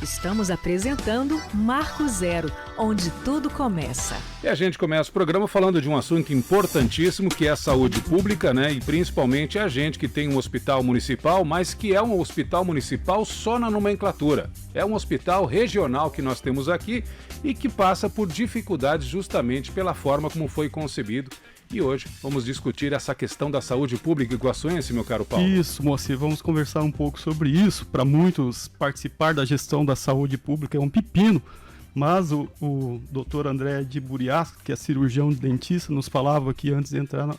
Estamos apresentando Marco Zero, onde tudo começa. E a gente começa o programa falando de um assunto importantíssimo, que é a saúde pública, né? E principalmente a gente que tem um hospital municipal, mas que é um hospital municipal só na nomenclatura. É um hospital regional que nós temos aqui e que passa por dificuldades justamente pela forma como foi concebido. E hoje vamos discutir essa questão da saúde pública iguaçuense, meu caro Paulo. Isso, Moacir, vamos conversar um pouco sobre isso. Para muitos, participar da gestão da saúde pública é um pepino, mas o Dr. André de Burias, que é cirurgião dentista, nos falava aqui antes de entrar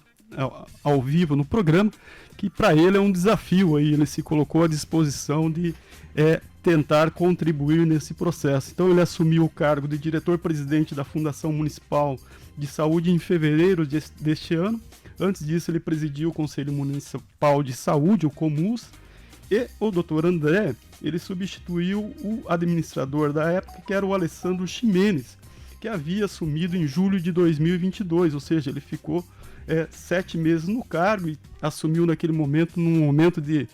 ao vivo no programa, que para ele é um desafio aí, ele se colocou à disposição de tentar contribuir nesse processo. Então ele assumiu o cargo de diretor-presidente da Fundação Municipal de Saúde em fevereiro deste ano. Antes disso ele presidiu o Conselho Municipal de Saúde, o COMUS, e o Dr. André, ele substituiu o administrador da época, que era o Alessandro Ximenes, que havia assumido em julho de 2022, ou seja, ele ficou 7 meses no cargo e assumiu naquele momento, num momento de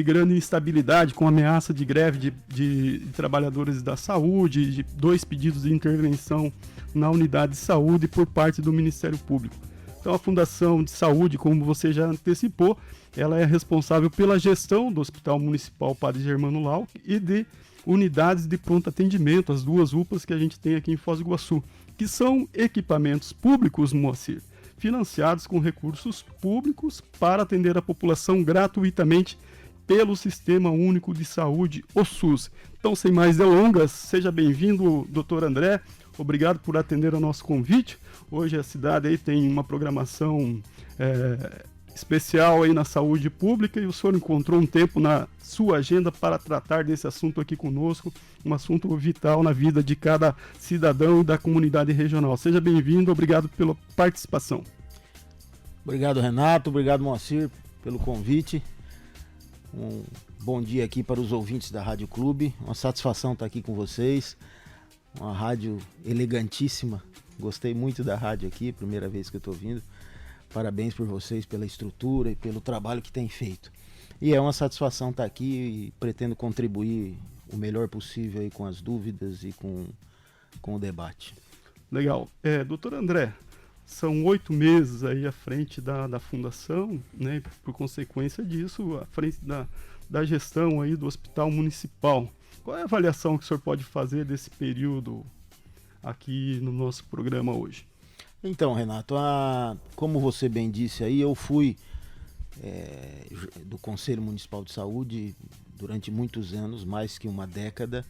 grande instabilidade, com ameaça de greve de trabalhadores da saúde, de 2 pedidos de intervenção na unidade de saúde por parte do Ministério Público. Então a Fundação de Saúde, como você já antecipou, ela é responsável pela gestão do Hospital Municipal Padre Germano Lau e de unidades de pronto atendimento, as 2 UPAs que a gente tem aqui em Foz do Iguaçu, que são equipamentos públicos, Moacir, financiados com recursos públicos para atender a população gratuitamente pelo Sistema Único de Saúde, o SUS. Então, sem mais delongas, seja bem-vindo, Dr. André. Obrigado por atender ao nosso convite. Hoje a cidade aí tem uma programação especial aí na saúde pública e o senhor encontrou um tempo na sua agenda para tratar desse assunto aqui conosco, um assunto vital na vida de cada cidadão e da comunidade regional. Seja bem-vindo, obrigado pela participação. Obrigado, Renato, obrigado, Moacir, pelo convite. Um bom dia aqui para os ouvintes da Rádio Clube, uma satisfação estar aqui com vocês, uma rádio elegantíssima, gostei muito da rádio aqui, primeira vez que eu estou vindo, parabéns por vocês pela estrutura e pelo trabalho que têm feito. E é uma satisfação estar aqui e pretendo contribuir o melhor possível aí com as dúvidas e com o debate. Legal. Doutor André, são 8 meses aí à frente da fundação, né? Por consequência disso, à frente da gestão aí do Hospital Municipal. Qual é a avaliação que o senhor pode fazer desse período aqui no nosso programa hoje? Então, Renato, como você bem disse aí, eu fui do Conselho Municipal de Saúde durante muitos anos, mais que uma década,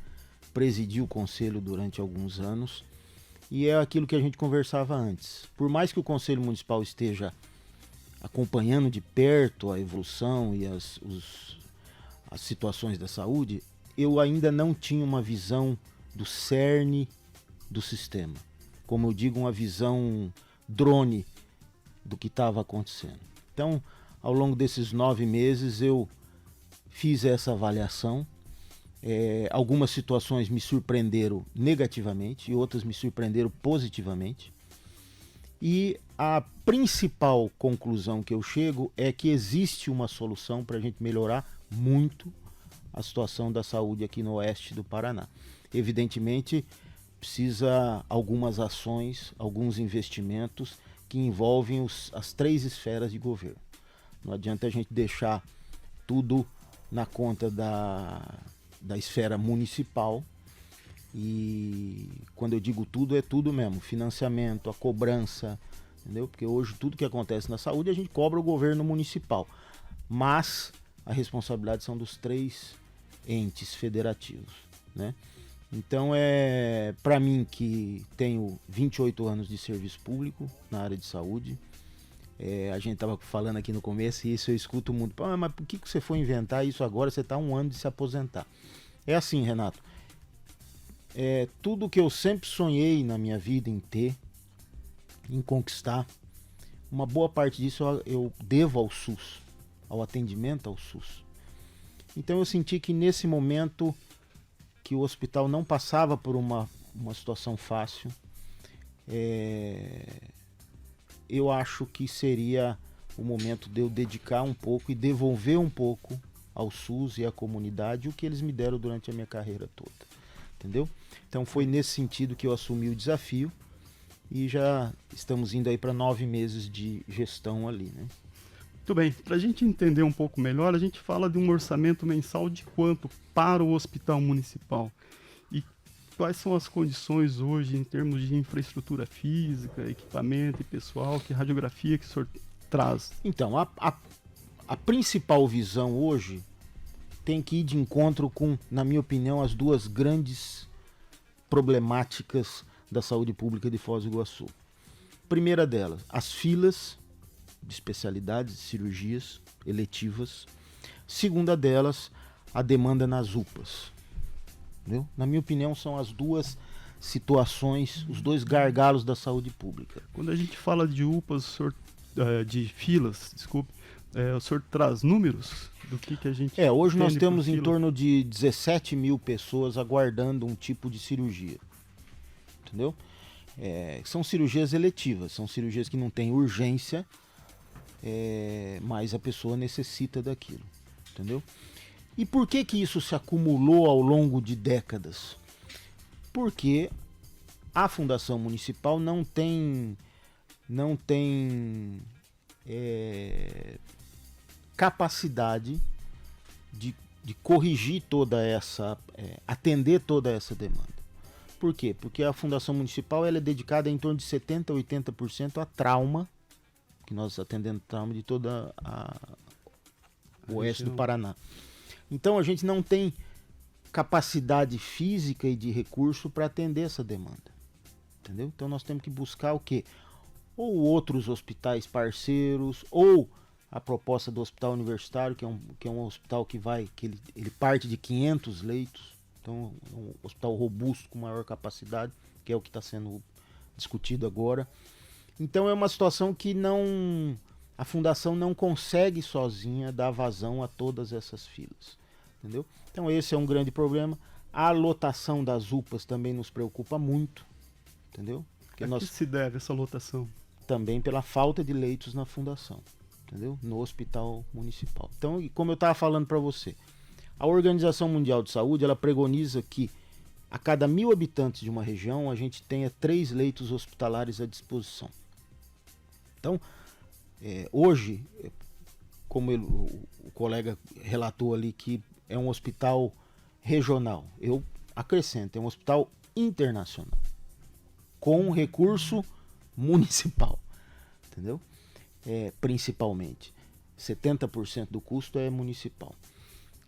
presidi o Conselho durante alguns anos, e é aquilo que a gente conversava antes. Por mais que o Conselho Municipal esteja acompanhando de perto a evolução e as situações da saúde, eu ainda não tinha uma visão do cerne do sistema. Como eu digo, uma visão drone do que estava acontecendo. Então, ao longo desses 9 meses, eu fiz essa avaliação. Algumas situações me surpreenderam negativamente e outras me surpreenderam positivamente. E a principal conclusão que eu chego é que existe uma solução para a gente melhorar muito a situação da saúde aqui no oeste do Paraná. Evidentemente, precisa algumas ações, alguns investimentos que envolvem as 3 esferas de governo. Não adianta a gente deixar tudo na conta da esfera municipal, e quando eu digo tudo, é tudo mesmo, financiamento, a cobrança, entendeu? Porque hoje tudo que acontece na saúde a gente cobra o governo municipal, mas a responsabilidade são dos 3 entes federativos, né? Então para mim, que tenho 28 anos de serviço público na área de saúde, a gente estava falando aqui no começo, e isso eu escuto muito, mas por que você foi inventar isso agora? Você está 1 ano de se aposentar. É assim, Renato, tudo que eu sempre sonhei na minha vida em ter, em conquistar, uma boa parte disso eu devo ao SUS, ao atendimento ao SUS. Então eu senti que nesse momento que o hospital não passava por uma situação fácil, eu acho que seria o momento de eu dedicar um pouco e devolver um pouco ao SUS e à comunidade o que eles me deram durante a minha carreira toda. entendeu? Então foi nesse sentido que eu assumi o desafio e já estamos indo aí para 9 meses de gestão ali, né? Muito bem, para a gente entender um pouco melhor, a gente fala de um orçamento mensal de quanto para o hospital municipal? E quais são as condições hoje em termos de infraestrutura física, equipamento e pessoal, que radiografia que o senhor traz? Então, a principal visão hoje tem que ir de encontro com, na minha opinião, as duas grandes problemáticas da saúde pública de Foz do Iguaçu. Primeira delas, as filas de especialidades, de cirurgias eletivas. Segunda delas, a demanda nas UPAs. Entendeu? Na minha opinião, são as duas situações, os dois gargalos da saúde pública. Quando a gente fala de UPAs, o senhor, de filas, desculpe, o senhor traz números do que a gente... Hoje nós entende temos por em fila? torno de 17 mil pessoas aguardando um tipo de cirurgia. Entendeu? São cirurgias eletivas, são cirurgias que não têm urgência, mas a pessoa necessita daquilo, entendeu? E por que isso se acumulou ao longo de décadas? Porque a Fundação Municipal não tem capacidade de corrigir toda essa, atender toda essa demanda. Por quê? Porque a Fundação Municipal ela é dedicada em torno de 70% a 80% a trauma, que nós atendemos trauma de toda o oeste do Paraná. Então a gente não tem capacidade física e de recurso para atender essa demanda. Entendeu? Então nós temos que buscar o quê? Ou outros hospitais parceiros, ou a proposta do Hospital Universitário, que é um hospital que ele parte de 500 leitos. Então é um hospital robusto com maior capacidade, que é o que está sendo discutido agora. Então é uma situação que a fundação não consegue sozinha dar vazão a todas essas filas, entendeu? Então esse é um grande problema. A lotação das UPAs também nos preocupa muito, entendeu? Porque A que se deve essa lotação? Também pela falta de leitos na fundação, entendeu? No hospital municipal. Então, e como eu estava falando para você, a Organização Mundial de Saúde ela pregoniza que a cada 1.000 habitantes de uma região a gente tenha 3 leitos hospitalares à disposição. Então, hoje, como o colega relatou ali que é um hospital regional, eu acrescento, é um hospital internacional, com recurso municipal, entendeu? Principalmente, 70% do custo é municipal.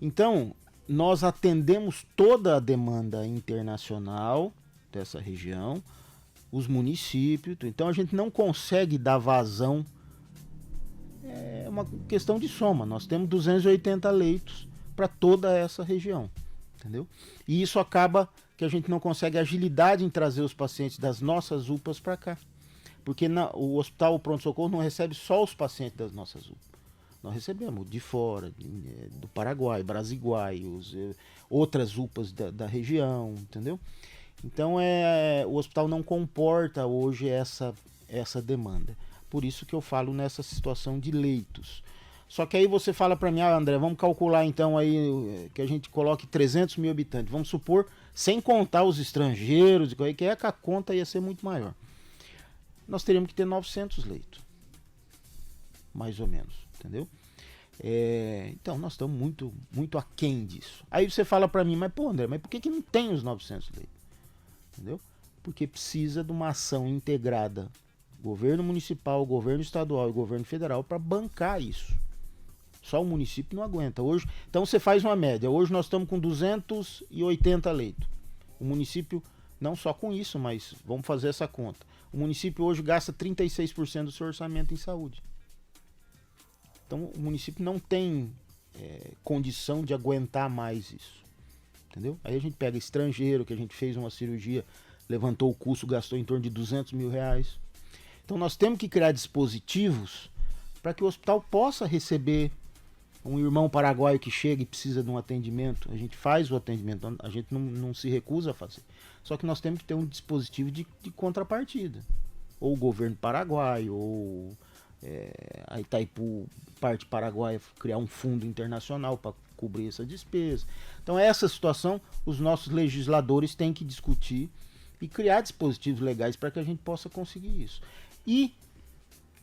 Então, nós atendemos toda a demanda internacional dessa região, os municípios, então a gente não consegue dar vazão, é uma questão de soma, nós temos 280 leitos para toda essa região, entendeu? E isso acaba que a gente não consegue agilidade em trazer os pacientes das nossas UPAs para cá, porque o hospital pronto-socorro não recebe só os pacientes das nossas UPAs, nós recebemos de fora, do Paraguai, Brasiguai, outras UPAs da região, entendeu? Então o hospital não comporta hoje essa demanda. Por isso que eu falo nessa situação de leitos. Só que aí você fala para mim, André, vamos calcular então aí que a gente coloque 300 mil habitantes. Vamos supor, sem contar os estrangeiros, que a conta ia ser muito maior. Nós teríamos que ter 900 leitos. Mais ou menos, entendeu? Então nós estamos muito, muito aquém disso. Aí você fala para mim, mas pô André, mas por que não tem os 900 leitos? Entendeu? Porque precisa de uma ação integrada, governo municipal, governo estadual e governo federal, para bancar isso. Só o município não aguenta. Hoje, então você faz uma média. Hoje nós estamos com 280 leitos. O município, não só com isso, mas vamos fazer essa conta. O município hoje gasta 36% do seu orçamento em saúde. Então o município não tem condição de aguentar mais isso. Entendeu? Aí a gente pega estrangeiro, que a gente fez uma cirurgia, levantou o custo, gastou em torno de 200 mil reais. Então nós temos que criar dispositivos para que o hospital possa receber um irmão paraguaio que chega e precisa de um atendimento. A gente faz o atendimento, a gente não se recusa a fazer. Só que nós temos que ter um dispositivo de contrapartida. Ou o governo paraguaio, ou a Itaipu, parte paraguaia, criar um fundo internacional para cobrir essa despesa. Então, essa situação, os nossos legisladores têm que discutir e criar dispositivos legais para que a gente possa conseguir isso. E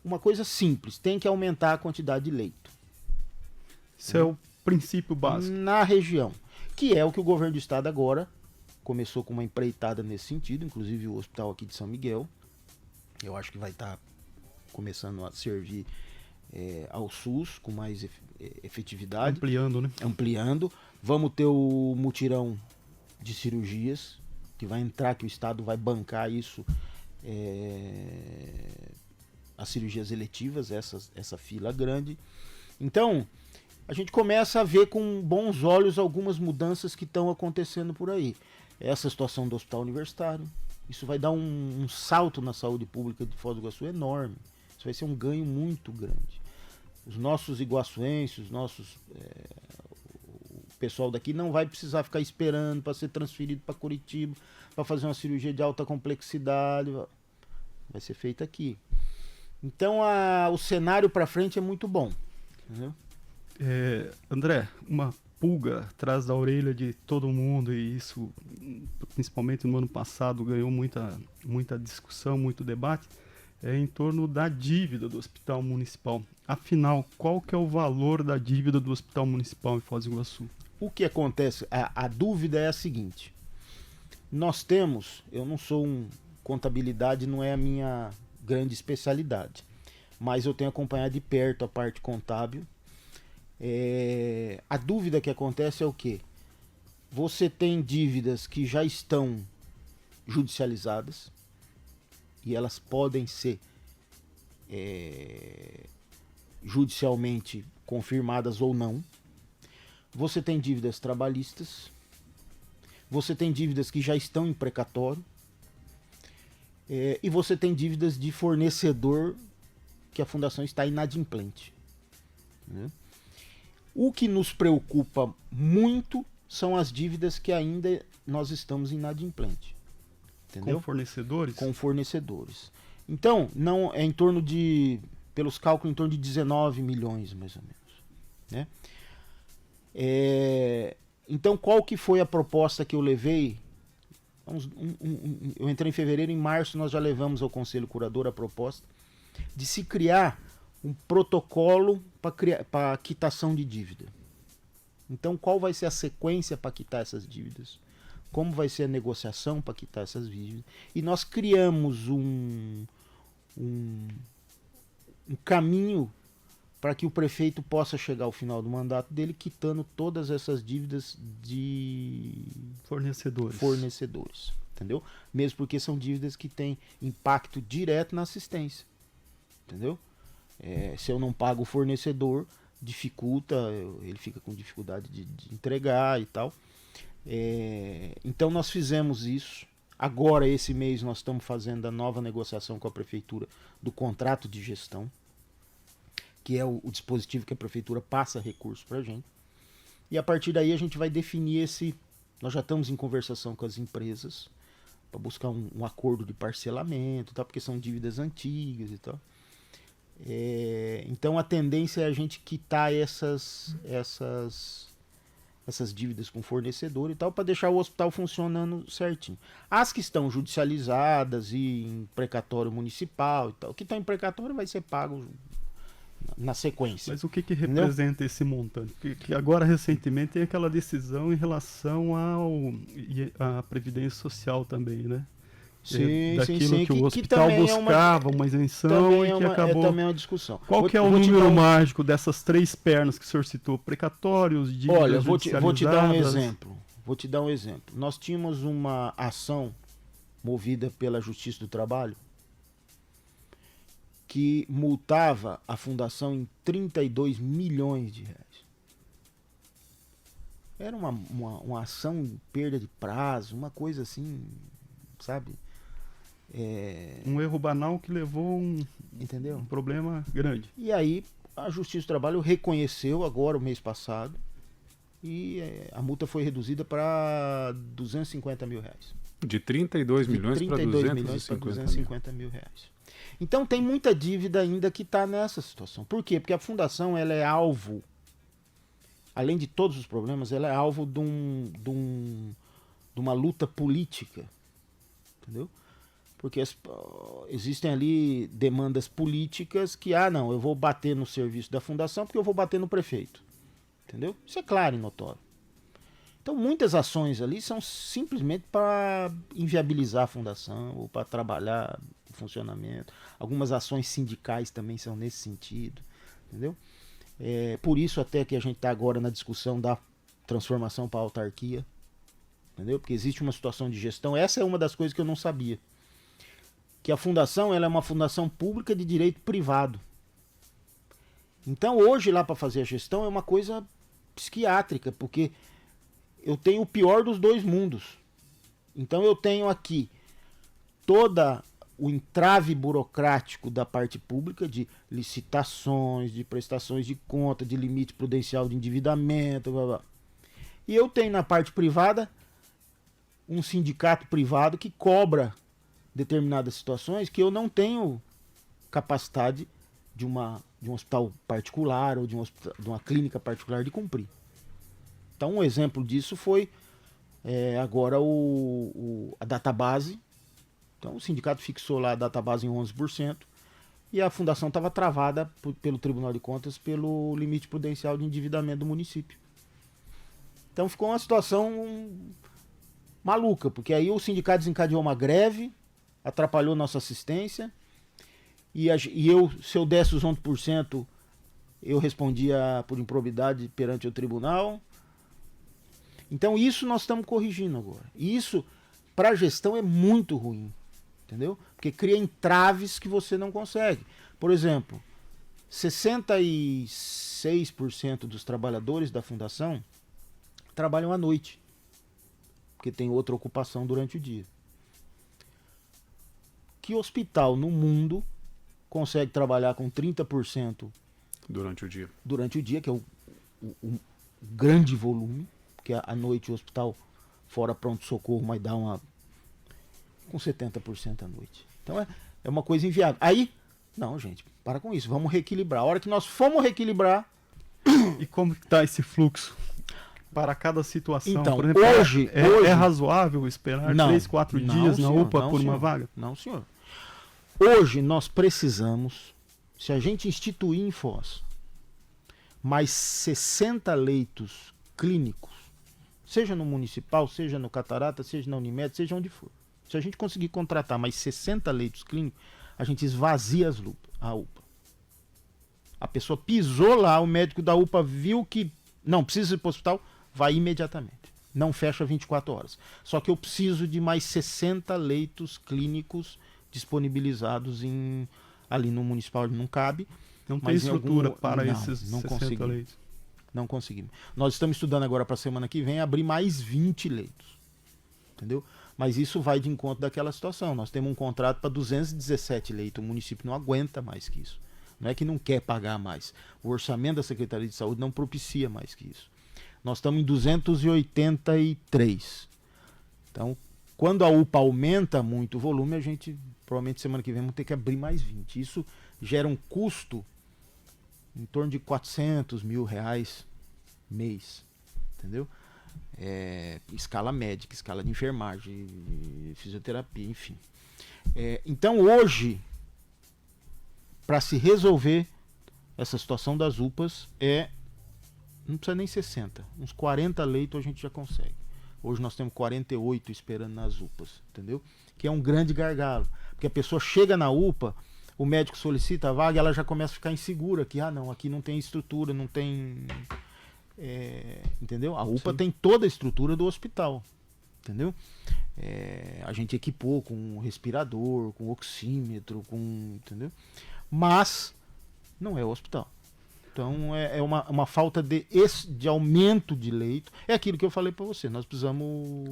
uma coisa simples, tem que aumentar a quantidade de leito. Isso é o princípio básico. Na região, que é o que o governo do estado agora começou com uma empreitada nesse sentido, inclusive o hospital aqui de São Miguel, eu acho que vai estar começando a servir ao SUS com mais efetividade. Ampliando, né? Ampliando. Vamos ter o mutirão de cirurgias, que vai entrar, que o estado vai bancar isso, as cirurgias eletivas, essa fila grande. Então, a gente começa a ver com bons olhos algumas mudanças que estão acontecendo por aí. Essa situação do hospital universitário, isso vai dar um salto na saúde pública de Foz do Iguaçu enorme. Isso vai ser um ganho muito grande. Os nossos iguaçuenses, o pessoal daqui não vai precisar ficar esperando para ser transferido para Curitiba, para fazer uma cirurgia de alta complexidade. Vai ser feita aqui. Então o cenário para frente é muito bom. Entendeu? André, uma pulga atrás da orelha de todo mundo, e isso, principalmente no ano passado, ganhou muita discussão, muito debate, em torno da dívida do Hospital Municipal. Afinal, qual que é o valor da dívida do Hospital Municipal em Foz do Iguaçu? O que acontece, a dúvida é a seguinte: nós temos, eu não sou contabilidade não é a minha grande especialidade, mas eu tenho acompanhado de perto a parte contábil. A dúvida que acontece é o quê? Você tem dívidas que já estão judicializadas e elas podem ser judicialmente confirmadas ou não. Você tem dívidas trabalhistas. Você tem dívidas que já estão em precatório. E você tem dívidas de fornecedor que a fundação está inadimplente. Né? O que nos preocupa muito são as dívidas que ainda nós estamos inadimplente. Entendeu? Com fornecedores? Com fornecedores. Então, não é em torno de, pelos cálculos, em torno de 19 milhões, mais ou menos. Né? Então, qual que foi a proposta que eu levei? Eu entrei em fevereiro, em março nós já levamos ao Conselho Curador a proposta de se criar um protocolo para quitação de dívida. Então, qual vai ser a sequência para quitar essas dívidas? Como vai ser a negociação para quitar essas dívidas? E nós criamos um caminho para que o prefeito possa chegar ao final do mandato dele quitando todas essas dívidas de fornecedores. Entendeu? Mesmo porque são dívidas que têm impacto direto na assistência. Entendeu? Se eu não pago o fornecedor, dificulta, ele fica com dificuldade de entregar e tal. Então nós fizemos isso. Agora, esse mês, nós estamos fazendo a nova negociação com a prefeitura do contrato de gestão, que é o dispositivo que a prefeitura passa recurso para a gente. E a partir daí a gente vai definir nós já estamos em conversação com as empresas para buscar um acordo de parcelamento, tá? Porque são dívidas antigas e tal. Então a tendência é a gente quitar essas dívidas com fornecedor e tal, para deixar o hospital funcionando certinho. As que estão judicializadas e em precatório municipal e tal, que estão em precatório vai ser pago na sequência. Mas o que representa esse montante? Porque agora, recentemente, tem aquela decisão em relação à Previdência Social também, né? Sim, daquilo que o hospital buscava, uma isenção, e que acabou... também é uma discussão. Qual que é o número mágico dessas três pernas que o senhor citou? Precatórios, dívidas Olha, vou te dar um exemplo. Nós tínhamos uma ação movida pela Justiça do Trabalho que multava a fundação em 32 milhões de reais. Era uma ação de perda de prazo, uma coisa assim, sabe? Um erro banal que levou entendeu? Um problema grande. E aí a Justiça do Trabalho reconheceu agora, o mês passado, e a multa foi reduzida para 250 mil reais. De 32 milhões para 250 mil reais. Então tem muita dívida ainda que está nessa situação. Por quê? Porque a fundação ela é alvo além de todos os problemas, ela é alvo de uma luta política, entendeu? Porque existem ali demandas políticas que, não, eu vou bater no serviço da fundação porque eu vou bater no prefeito, entendeu? Isso é claro e notório. Então muitas ações ali são simplesmente para inviabilizar a fundação ou para trabalhar o funcionamento. Algumas ações sindicais também são nesse sentido, entendeu? Por isso até que a gente está agora na discussão da transformação para a autarquia, entendeu? Porque existe uma situação de gestão. Essa é uma das coisas que eu não sabia. Que a fundação ela é uma fundação pública de direito privado. Então hoje lá para fazer a gestão é uma coisa psiquiátrica, porque eu tenho o pior dos dois mundos. Então eu tenho aqui toda o entrave burocrático da parte pública, de licitações, de prestações de conta, de limite prudencial de endividamento, blá, blá. E eu tenho na parte privada um sindicato privado que cobra determinadas situações que eu não tenho capacidade de um hospital particular ou de uma clínica particular de cumprir. Então um exemplo disso foi agora a database. Então o sindicato fixou lá a database em 11% e a fundação estava travada pelo Tribunal de Contas pelo limite prudencial de endividamento do município. Então ficou uma situação maluca, porque aí o sindicato desencadeou uma greve, atrapalhou nossa assistência e se eu desse os 11%, eu respondia por improbidade perante o tribunal. Então isso nós estamos corrigindo agora. E isso, para a gestão, é muito ruim. Entendeu? Porque cria entraves que você não consegue. Por exemplo, 66% dos trabalhadores da fundação trabalham à noite. Porque tem outra ocupação durante o dia. Que hospital no mundo consegue trabalhar com 30% durante o dia? Durante o dia, que é o grande volume. Porque à noite o hospital, fora pronto-socorro, vai dar com 70% à noite. Então é uma coisa inviável. Aí, não, gente, para com isso, vamos reequilibrar. A hora que nós formos reequilibrar... E como está esse fluxo para cada situação? Então, por exemplo, hoje... É razoável esperar 3, 4 dias na senhor, UPA por uma vaga? Não, senhor. Hoje nós precisamos, se a gente instituir em Foz mais 60 leitos clínicos, seja no municipal, seja no Catarata, seja na Unimed, seja onde for. Se a gente conseguir contratar mais 60 leitos clínicos, a gente esvazia a UPA. A pessoa pisou lá, o médico da UPA viu que não precisa ir para o hospital, vai imediatamente. Não fecha 24 horas. Só que eu preciso de mais 60 leitos clínicos disponibilizados ali no municipal, não cabe. Não tem estrutura para esses 60 leitos. Não conseguimos. Nós estamos estudando agora para a semana que vem abrir mais 20 leitos. Entendeu? Mas isso vai de encontro daquela situação. Nós temos um contrato para 217 leitos. O município não aguenta mais que isso. Não é que não quer pagar mais. O orçamento da Secretaria de Saúde não propicia mais que isso. Nós estamos em 283. Então, quando a UPA aumenta muito o volume, a gente, provavelmente semana que vem, vamos ter que abrir mais 20. Isso gera um custo em torno de R$400 mil mês. Entendeu? Escala médica, escala de enfermagem, fisioterapia, enfim. Então hoje, para se resolver essa situação das UPAs, não precisa nem 60, uns 40 leitos a gente já consegue. Hoje nós temos 48 esperando nas UPAs, entendeu? Que é um grande gargalo, porque a pessoa chega na UPA, o médico solicita a vaga, ela já começa a ficar insegura, que não, aqui não tem estrutura, não tem... entendeu? A UPA Sim. Tem toda a estrutura do hospital, entendeu? A gente equipou com respirador, com oxímetro, entendeu? Mas não é o hospital. Então é uma falta de aumento de leito. É aquilo que eu falei para você, nós precisamos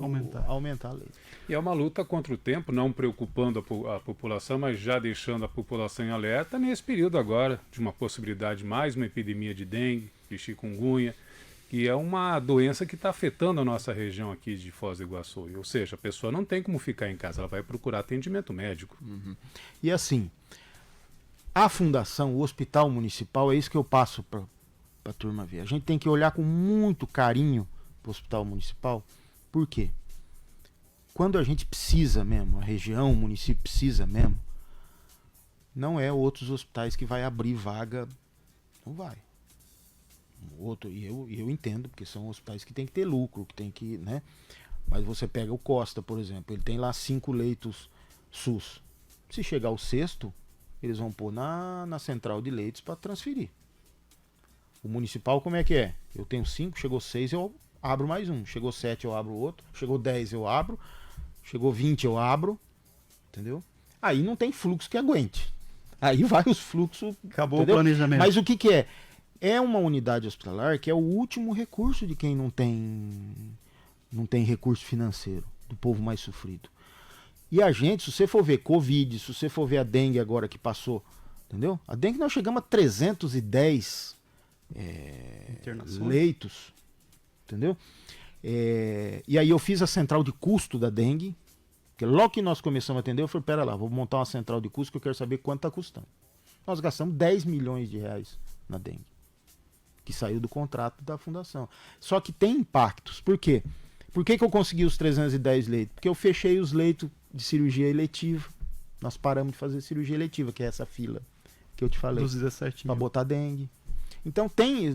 aumentar a leito. E é uma luta contra o tempo, não preocupando a população, mas já deixando a população em alerta nesse período agora de uma possibilidade mais uma epidemia de dengue, de chikungunya, que é uma doença que está afetando a nossa região aqui de Foz do Iguaçu. Ou seja, a pessoa não tem como ficar em casa, ela vai procurar atendimento médico. Uhum. E assim, a fundação, o hospital municipal, é isso que eu passo para a turma ver. A gente tem que olhar com muito carinho para o hospital municipal. Por quê? Quando a gente precisa mesmo, a região, o município precisa mesmo, não é outros hospitais que vai abrir vaga, não vai. E eu entendo, porque são hospitais que tem que ter lucro, que tem que, né? Mas você pega o Costa, por exemplo, ele tem lá 5 leitos SUS. Se chegar ao 6º, eles vão pôr na central de leitos para transferir. O municipal como é que é? Eu tenho 5, chegou 6, eu abro mais um. Chegou 7, eu abro outro. Chegou 10, eu abro. Chegou 20, eu abro. Entendeu? Aí não tem fluxo que aguente. Aí vai os fluxos. Acabou, entendeu? O planejamento. Mas o que é? É uma unidade hospitalar que é o último recurso de quem não tem recurso financeiro, do povo mais sofrido. E a gente, se você for ver Covid, se você for ver a dengue agora que passou, entendeu? A dengue nós chegamos a 310 leitos, entendeu? E aí eu fiz a central de custo da dengue, porque logo que nós começamos a atender, eu falei, pera lá, vou montar uma central de custo que eu quero saber quanto está custando. Nós gastamos 10 milhões de reais na dengue, que saiu do contrato da fundação. Só que tem impactos. Por quê? Por que eu consegui os 310 leitos? Porque eu fechei os leitos de cirurgia eletiva. Nós paramos de fazer cirurgia eletiva, que é essa fila que eu te falei. Dos 17 para mil. botar dengue. Então tem...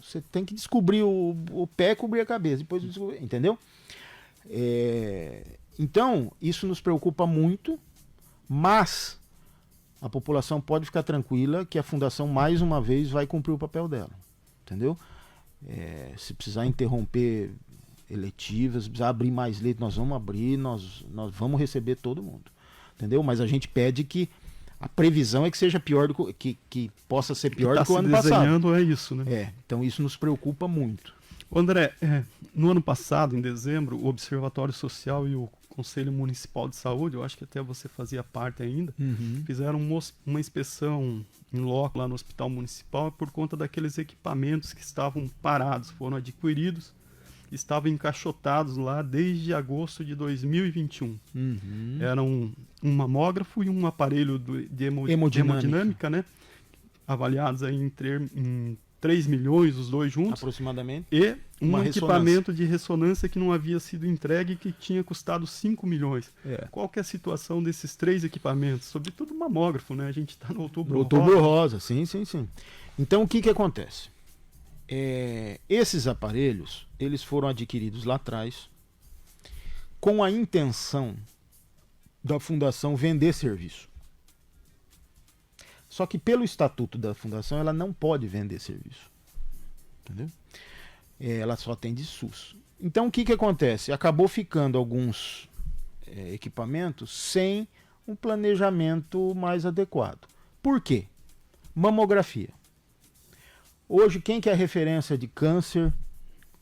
você tem que descobrir o pé e cobrir a cabeça. Depois entendeu? Então, isso nos preocupa muito, mas a população pode ficar tranquila que a fundação, mais uma vez, vai cumprir o papel dela. Entendeu? Se precisar interromper eletivas, se precisar abrir mais leitos, nós vamos abrir, nós vamos receber todo mundo. Entendeu? Mas a gente pede que a previsão é que seja pior que possa ser pior do que o ano passado. É isso, né? Então isso nos preocupa muito. André, no ano passado, em dezembro, o Observatório Social e o Conselho Municipal de Saúde, eu acho que até você fazia parte ainda, fizeram uma inspeção em loco lá no Hospital Municipal por conta daqueles equipamentos que estavam parados, foram adquiridos, estavam encaixotados lá desde agosto de 2021. Eram um mamógrafo e um aparelho de hemodinâmica, né? Avaliados aí em 3 milhões, os dois juntos. Aproximadamente. E um equipamento de ressonância que não havia sido entregue e que tinha custado 5 milhões. Qual que é a situação desses 3 equipamentos? Sobretudo o mamógrafo, né? A gente está no Outubro Rosa. Sim. Então o que acontece? Esses aparelhos, eles foram adquiridos lá atrás com a intenção da fundação vender serviço. Só que pelo estatuto da fundação ela não pode vender serviço. Entendeu? Ela só tem de SUS. Então o que acontece? Acabou ficando alguns equipamentos sem um planejamento mais adequado. Por quê? Mamografia. Hoje quem que é referência de câncer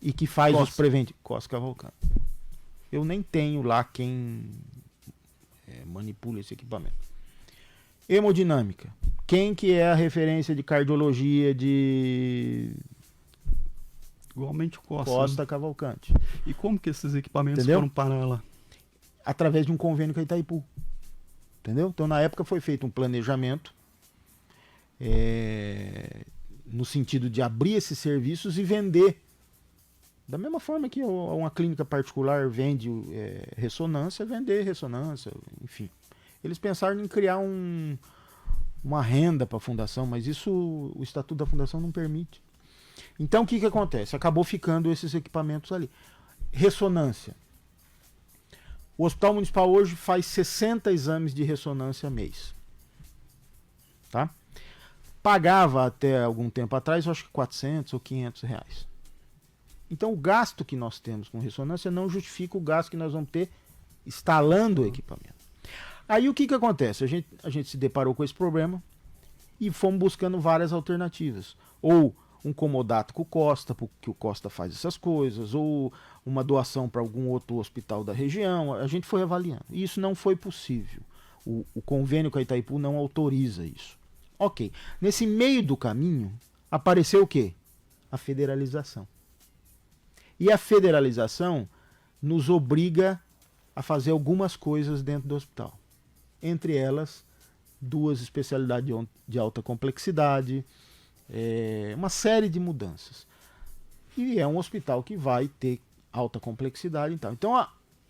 e que faz os preventivos? Costa Cavalcante. Eu nem tenho lá quem manipula esse equipamento. Hemodinâmica. Quem que é a referência de cardiologia de... Igualmente o Costa. Costa né? Cavalcante. E como que esses equipamentos Entendeu? foram parar lá? Através de um convênio com a Itaipu. Entendeu? Então na época foi feito um planejamento no sentido de abrir esses serviços e vender. Da mesma forma que uma clínica particular vende ressonância, vender ressonância, enfim. Eles pensaram em criar uma renda para a fundação, mas isso o estatuto da fundação não permite. Então o que acontece? Acabou ficando esses equipamentos ali. Ressonância. O Hospital Municipal hoje faz 60 exames de ressonância mês. Tá? Pagava até algum tempo atrás, eu acho que 400 ou 500 reais. Então o gasto que nós temos com ressonância não justifica o gasto que nós vamos ter instalando o equipamento. Aí o que acontece? A gente se deparou com esse problema e fomos buscando várias alternativas. Ou um comodato com o Costa, porque o Costa faz essas coisas, ou uma doação para algum outro hospital da região. A gente foi avaliando. E isso não foi possível. O convênio com a Itaipu não autoriza isso. Ok. Nesse meio do caminho, apareceu o quê? A federalização. E a federalização nos obriga a fazer algumas coisas dentro do hospital. Entre elas, 2 especialidades de alta complexidade, uma série de mudanças. E é um hospital que vai ter alta complexidade. Então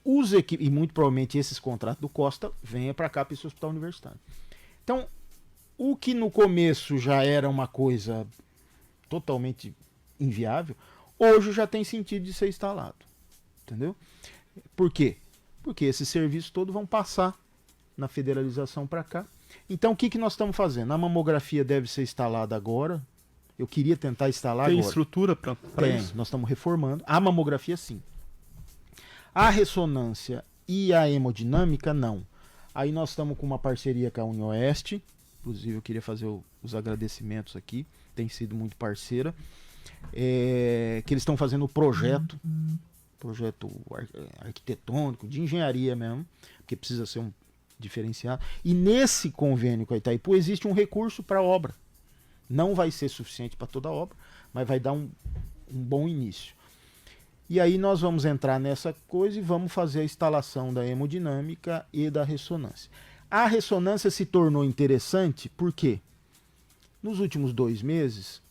e muito provavelmente esses contratos do Costa venham para cá, para esse hospital universitário. Então, o que no começo já era uma coisa totalmente inviável, hoje já tem sentido de ser instalado. Entendeu? Por quê? Porque esses serviços todos vão passar na federalização para cá. Então, o que nós estamos fazendo? A mamografia deve ser instalada agora. Eu queria tentar instalar agora. Tem estrutura para isso? Nós estamos reformando. A mamografia, sim. A ressonância e a hemodinâmica, não. Aí nós estamos com uma parceria com a UniOeste. Inclusive, eu queria fazer os agradecimentos aqui. Tem sido muito parceira. Que eles estão fazendo o projeto arquitetônico, de engenharia mesmo, porque precisa ser um diferenciado. E nesse convênio com a Itaipu existe um recurso para a obra. Não vai ser suficiente para toda a obra, mas vai dar um bom início. E aí nós vamos entrar nessa coisa e vamos fazer a instalação da hemodinâmica e da ressonância. A ressonância se tornou interessante porque nos últimos 2 meses,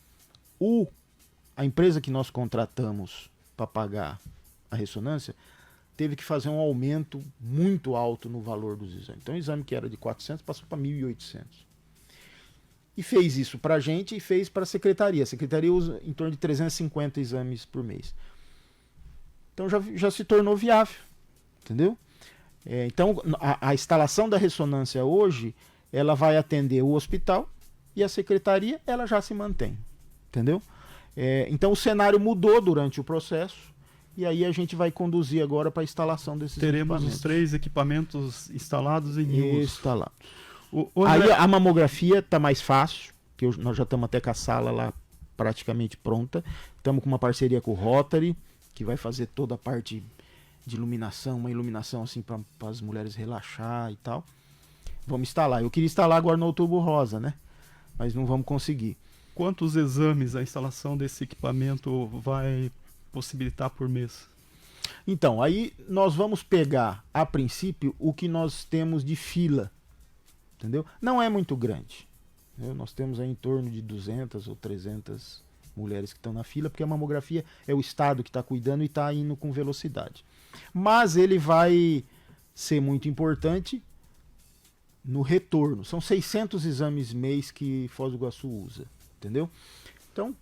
a empresa que nós contratamos para pagar a ressonância teve que fazer um aumento muito alto no valor dos exames. Então o exame que era de 400 passou para 1.800. E fez isso para a gente e fez para a secretaria. A secretaria usa em torno de 350 exames por mês. Então já se tornou viável, entendeu? Então a instalação da ressonância hoje, ela vai atender o hospital e a secretaria, ela já se mantém, entendeu? Então o cenário mudou durante o processo e aí a gente vai conduzir agora para a instalação desses equipamentos. Teremos os 3 equipamentos instalados em uso. Instalados. Aí a mamografia está mais fácil, que nós já estamos até com a sala lá praticamente pronta. Estamos com uma parceria com o Rotary, que vai fazer toda a parte de iluminação, uma iluminação assim para as mulheres relaxar e tal. Vamos instalar. Eu queria instalar agora no Outubro Rosa, né? Mas não vamos conseguir. Quantos exames a instalação desse equipamento vai possibilitar por mês? Então, aí nós vamos pegar, a princípio, o que nós temos de fila. Entendeu? Não é muito grande. Entendeu? Nós temos aí em torno de 200 ou 300 mulheres que estão na fila, porque a mamografia é o Estado que está cuidando e está indo com velocidade. Mas ele vai ser muito importante no retorno. São 600 exames mês que Foz do Iguaçu usa, entendeu? Então,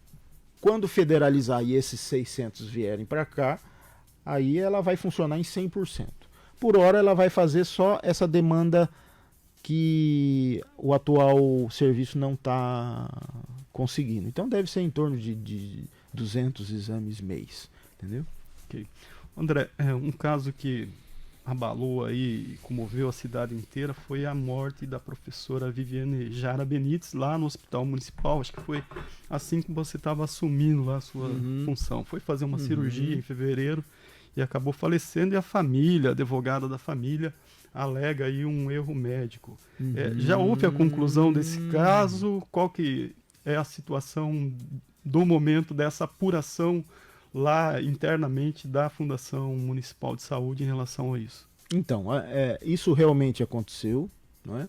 quando federalizar e esses 600 vierem para cá, aí ela vai funcionar em 100%. Por hora ela vai fazer só essa demanda que o atual serviço não está conseguindo. Então deve ser em torno de 200 exames mês, entendeu? Okay. André, um caso que abalou aí e comoveu a cidade inteira foi a morte da professora Viviane Jara Benites lá no Hospital Municipal. Acho que foi assim que você estava assumindo lá a sua função. Foi fazer uma cirurgia em fevereiro e acabou falecendo, e a família, a advogada da família, alega aí um erro médico. Já houve a conclusão desse caso? Qual que é a situação do momento dessa apuração lá internamente da Fundação Municipal de Saúde em relação a isso? Então, isso realmente aconteceu, não é?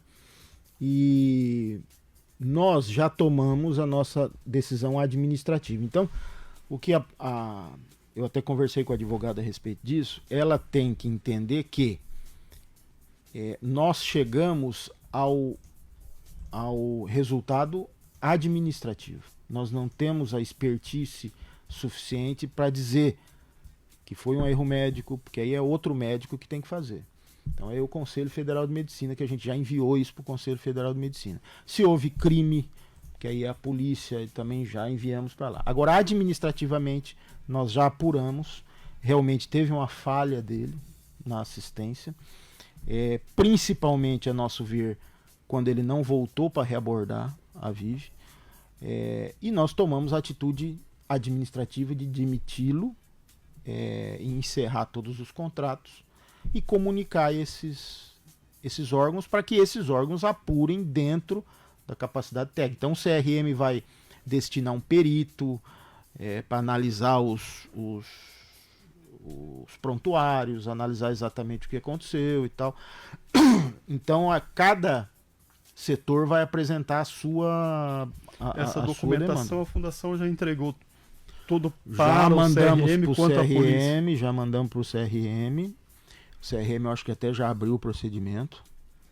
E nós já tomamos a nossa decisão administrativa. Então, o que eu até conversei com a advogada a respeito disso, ela tem que entender que nós chegamos ao resultado administrativo. Nós não temos a expertise suficiente para dizer que foi um erro médico, porque aí é outro médico que tem que fazer. Então é o Conselho Federal de Medicina, que a gente já enviou isso para o Conselho Federal de Medicina. Se houve crime, que aí é a polícia, também já enviamos para lá. Agora, administrativamente, nós já apuramos, realmente teve uma falha dele na assistência, principalmente, a nosso ver, quando ele não voltou para reabordar a Vive, e nós tomamos a atitude administrativa de demiti-lo e encerrar todos os contratos e comunicar esses órgãos para que esses órgãos apurem dentro da capacidade técnica. Então o CRM vai destinar um perito para analisar os prontuários, analisar exatamente o que aconteceu e tal. Então a cada setor vai apresentar a sua Essa a documentação sua a Fundação já entregou tudo já para o mandamos CRM para o quanto à polícia. CRM, já mandamos para o CRM. O CRM eu acho que até já abriu o procedimento,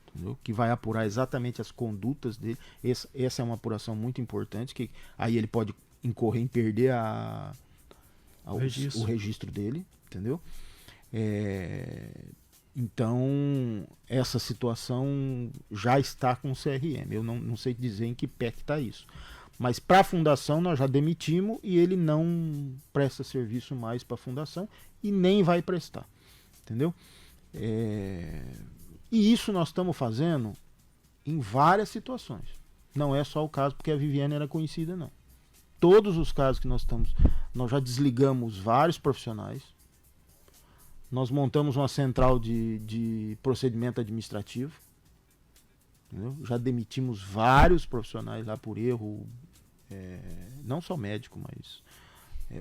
entendeu? Que vai apurar exatamente as condutas dele. Essa é uma apuração muito importante, que aí ele pode incorrer em perder o registro dele, entendeu? Então, essa situação já está com o CRM. Eu não sei dizer em que pé que está isso. Mas para a fundação nós já demitimos e ele não presta serviço mais para a fundação e nem vai prestar. Entendeu? E isso nós estamos fazendo em várias situações. Não é só o caso porque a Viviane era conhecida, não. Todos os casos que nós já desligamos vários profissionais. Nós montamos uma central de procedimento administrativo. Entendeu? Já demitimos vários profissionais lá por erro, não só médico, mas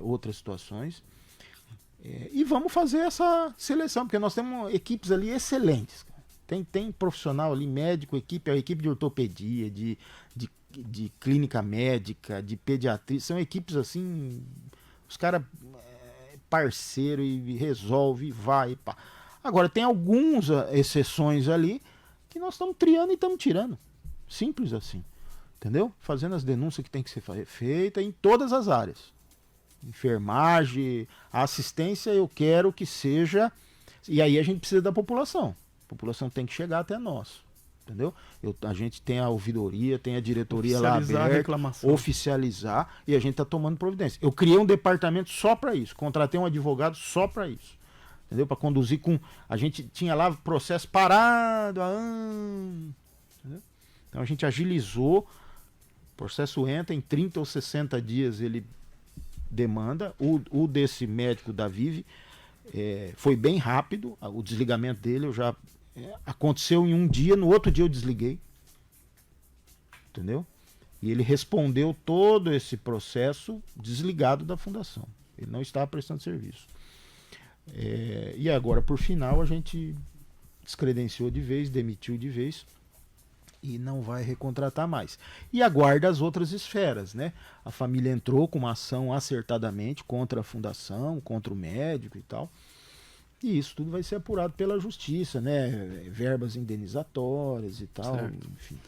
outras situações. E vamos fazer essa seleção, porque nós temos equipes ali excelentes. Tem profissional ali, médico, a equipe de ortopedia, de clínica médica, de pediatria. São equipes assim, os caras parceiro e resolve, vai, pá. Agora, tem algumas exceções ali que nós estamos triando e estamos tirando. Simples assim. Entendeu? Fazendo as denúncias que tem que ser feita em todas as áreas. Enfermagem, a assistência eu quero que seja... E aí a gente precisa da população. A população tem que chegar até nós. Entendeu? A gente tem a ouvidoria, tem a diretoria lá aberta, oficializar, e a gente está tomando providência. Eu criei um departamento só para isso, contratei um advogado só para isso. Entendeu? Para conduzir com... A gente tinha lá processo parado há anos. Entendeu? Então a gente agilizou, o processo entra, em 30 ou 60 dias ele demanda. O desse médico da Vive foi bem rápido, o desligamento dele aconteceu em um dia, no outro dia eu desliguei. Entendeu? E ele respondeu todo esse processo desligado da fundação. Ele não estava prestando serviço. E agora, por final, a gente descredenciou de vez, demitiu de vez e não vai recontratar mais. E aguarda as outras esferas, né? A família entrou com uma ação acertadamente contra a fundação, contra o médico e tal. E isso tudo vai ser apurado pela justiça, né? Verbas indenizatórias e tal, certo. Enfim.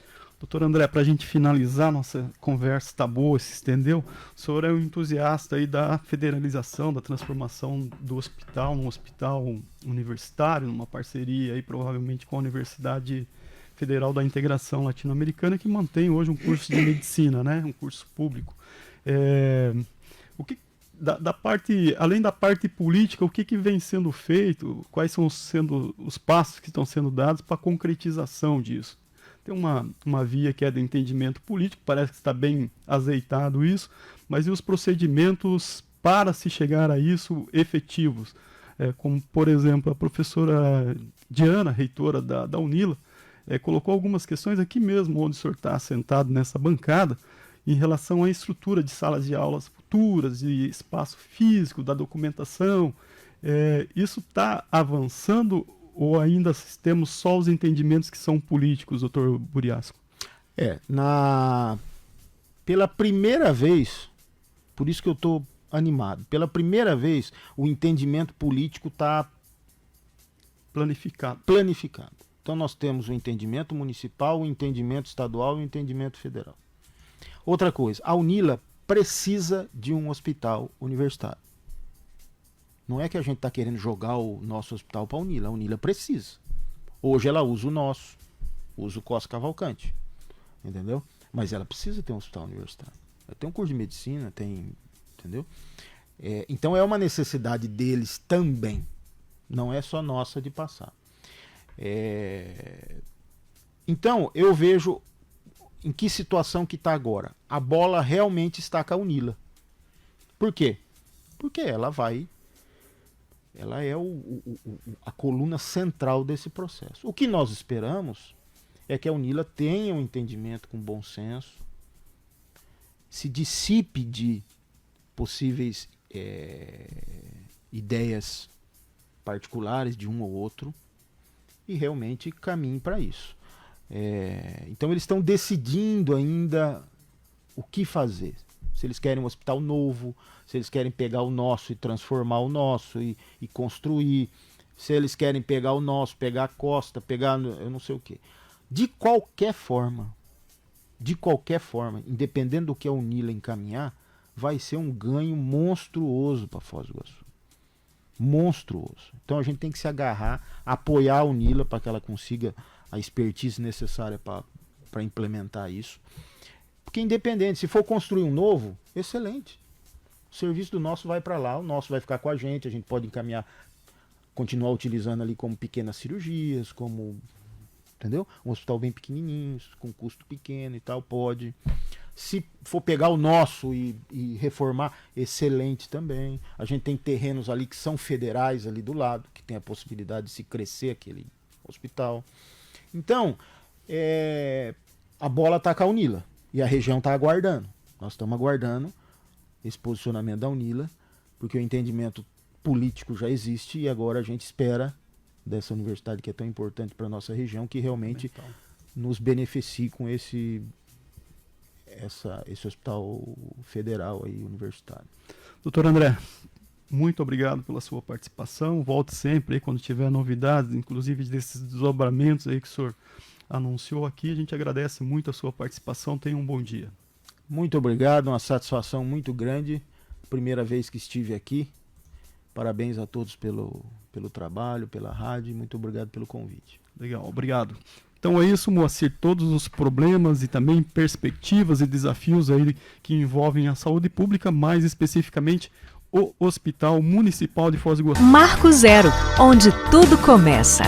Doutor André, para a gente finalizar, nossa conversa está boa, se estendeu. O senhor é um entusiasta aí da federalização, da transformação do hospital num hospital universitário, numa parceria aí provavelmente com a Universidade Federal da Integração Latino-Americana, que mantém hoje um curso de medicina, né? Um curso público. O que além da parte política, o que vem sendo feito, quais são sendo os passos que estão sendo dados para a concretização disso? Tem uma via que é do entendimento político, parece que está bem azeitado isso, mas e os procedimentos para se chegar a isso efetivos? Como, por exemplo, a professora Diana, reitora da UNILA, colocou algumas questões aqui mesmo, onde o senhor está sentado nessa bancada, em relação à estrutura de salas de aulas futuras, de espaço físico, da documentação. Isso está avançando ou ainda temos só os entendimentos que são políticos, doutor Buriasco? Pela primeira vez, por isso que eu estou animado, pela primeira vez o entendimento político está planificado. Então nós temos o entendimento municipal, o entendimento estadual e o entendimento federal. Outra coisa, a UNILA precisa de um hospital universitário. Não é que a gente está querendo jogar o nosso hospital para a UNILA precisa. Hoje ela usa o nosso, usa o Costa Cavalcante, entendeu? Mas ela precisa ter um hospital universitário. Ela tem um curso de medicina, entendeu? Então é uma necessidade deles também, não é só nossa de passar. Então eu vejo em que situação que está agora. A bola realmente está com a UNILA. Por quê? Porque ela é a coluna central desse processo. O que nós esperamos é que a UNILA tenha um entendimento com bom senso, se dissipe de possíveis ideias particulares de um ou outro e realmente caminhe para isso. Então eles estão decidindo ainda o que fazer. Se eles querem um hospital novo, se eles querem pegar o nosso e transformar o nosso e construir, se eles querem pegar o nosso, pegar a costa, pegar eu não sei o que. De qualquer forma, independente do que a Unila encaminhar, vai ser um ganho monstruoso para Foz do Iguaçu. Monstruoso. Então a gente tem que se agarrar, apoiar a Unila para que ela consiga a expertise necessária para implementar isso. Porque independente, se for construir um novo, excelente. O serviço do nosso vai para lá, o nosso vai ficar com a gente pode encaminhar, continuar utilizando ali como pequenas cirurgias, como, entendeu? Um hospital bem pequenininho, com custo pequeno e tal, pode. Se for pegar o nosso e reformar, excelente também. A gente tem terrenos ali que são federais ali do lado, que tem a possibilidade de se crescer aquele hospital. Então, a bola está com a Unila e a região está aguardando. Nós estamos aguardando esse posicionamento da Unila, porque o entendimento político já existe e agora a gente espera dessa universidade que é tão importante para a nossa região que realmente nos beneficie com esse hospital federal aí, universitário. Doutor André, muito obrigado pela sua participação. Volte sempre aí quando tiver novidades, inclusive desses desdobramentos aí que o senhor anunciou aqui. A gente agradece muito a sua participação. Tenha um bom dia. Muito obrigado, uma satisfação muito grande. Primeira vez que estive aqui. Parabéns a todos pelo trabalho, pela rádio. Muito obrigado pelo convite. Legal, obrigado. Então é isso, Moacir, todos os problemas e também perspectivas e desafios aí que envolvem a saúde pública, mais especificamente o Hospital Municipal de Foz do Iguaçu. Marco Zero, onde tudo começa.